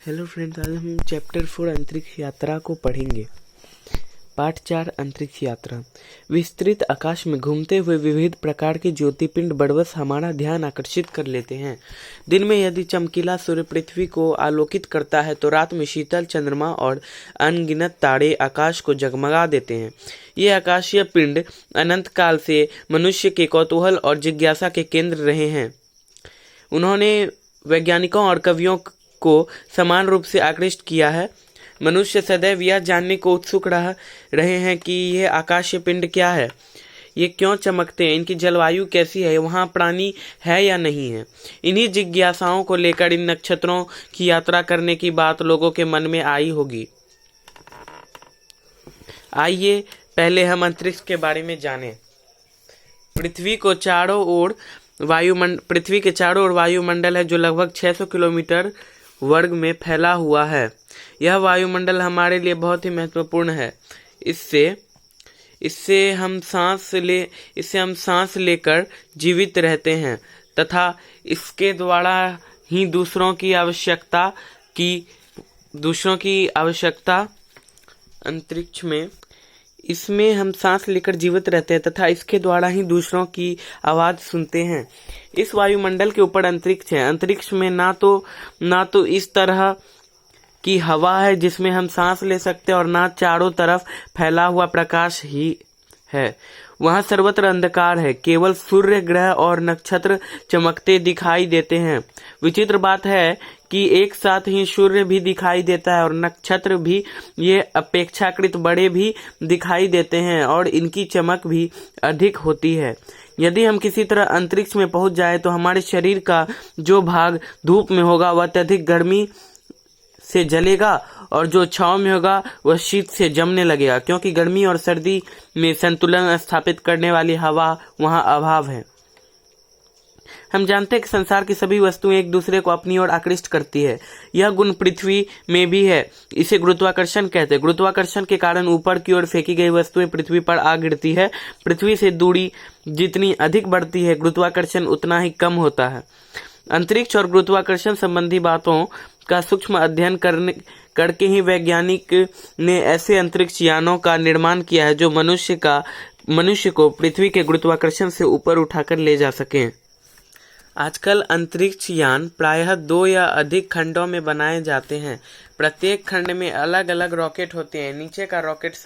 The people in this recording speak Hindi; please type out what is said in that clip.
हेलो फ्रेंड्स, आज हम चैप्टर 4 अंतरिक्ष यात्रा को पढ़ेंगे। पाठ 4 अंतरिक्ष यात्रा। विस्तृत आकाश में घूमते हुए विविध प्रकार के ज्योतिपिंड बड़बस हमारा ध्यान आकर्षित कर लेते हैं। दिन में यदि चमकीला सूर्य पृथ्वी को आलोकित करता है तो रात में शीतल चंद्रमा और अनगिनत तारे आकाश को जगमगा देते हैं। ये आकाशीय पिंड अनंत काल से मनुष्य के कौतूहल और जिज्ञासा के केंद्र रहे हैं। उन्होंने वैज्ञानिकों और कवियों को समान रूप से आकृष्ट किया है। मनुष्य सदैव यह जानने को उत्सुक रहे हैं कि यह आकाशीय पिंड क्या है, ये क्यों चमकते हैं, इनकी जलवायु कैसी है, वहाँ प्राणी है या नहीं है। इन्हीं जिज्ञासाओं को लेकर इन नक्षत्रों की यात्रा करने की बात लोगों के मन में आई होगी। आइए पहले हम अंतरिक्ष के बारे में जानें। पृथ्वी के चारों ओर वायुमंडल है जो लगभग 600 किलोमीटर वर्ग में फैला हुआ है। यह वायुमंडल हमारे लिए बहुत ही महत्वपूर्ण है। इससे हम सांस लेकर जीवित रहते हैं तथा इसके द्वारा ही दूसरों की आवश्यकता अंतरिक्ष में इसमें हम सांस लेकर जीवित रहते हैं तथा इसके द्वारा ही दूसरों की आवाज सुनते हैं। इस वायुमंडल के ऊपर अंतरिक्ष है। अंतरिक्ष में ना तो इस तरह की हवा है जिसमें हम सांस ले सकते हैं और ना चारों तरफ फैला हुआ प्रकाश ही है। वहाँ सर्वत्र अंधकार है। केवल सूर्य, ग्रह और नक्षत्र चमकते दिखाई देते हैं। विचित्र बात है कि एक साथ ही सूर्य भी दिखाई देता है और नक्षत्र भी। ये अपेक्षाकृत बड़े भी दिखाई देते हैं और इनकी चमक भी अधिक होती है। यदि हम किसी तरह अंतरिक्ष में पहुंच जाए तो हमारे शरीर का जो भाग धूप में होगा वह अत्यधिक गर्मी से जलेगा और जो छांव में होगा वह शीत से जमने लगेगा, क्योंकि गर्मी और सर्दी में संतुलन स्थापित करने वाली हवा वहां अभाव है। हम जानते हैं कि संसार की सभी वस्तुएं एक दूसरे को अपनी ओर आकृष्ट करती है। यह गुण पृथ्वी में भी है। इसे गुरुत्वाकर्षण कहते हैं। गुरुत्वाकर्षण के कारण ऊपर की ओर फेंकी गई वस्तुएं पृथ्वी पर आ गिरती है। पृथ्वी से दूरी जितनी अधिक बढ़ती है उतना उतना ही कम होता है। अंतरिक्ष और गुरुत्वाकर्षण संबंधी बातों का सूक्ष्म अध्ययन करके ही वैज्ञानिक ने ऐसे अंतरिक्ष यानों का निर्माण किया है जो मनुष्य को पृथ्वी के गुरुत्वाकर्षण से ऊपर उठाकर ले जा सकें। आजकल अंतरिक्ष यान प्रायः 2 या अधिक खंडों में बनाए जाते हैं। प्रत्येक खंड में अलग अलग रॉकेट होते हैं। नीचे का रॉकेट सब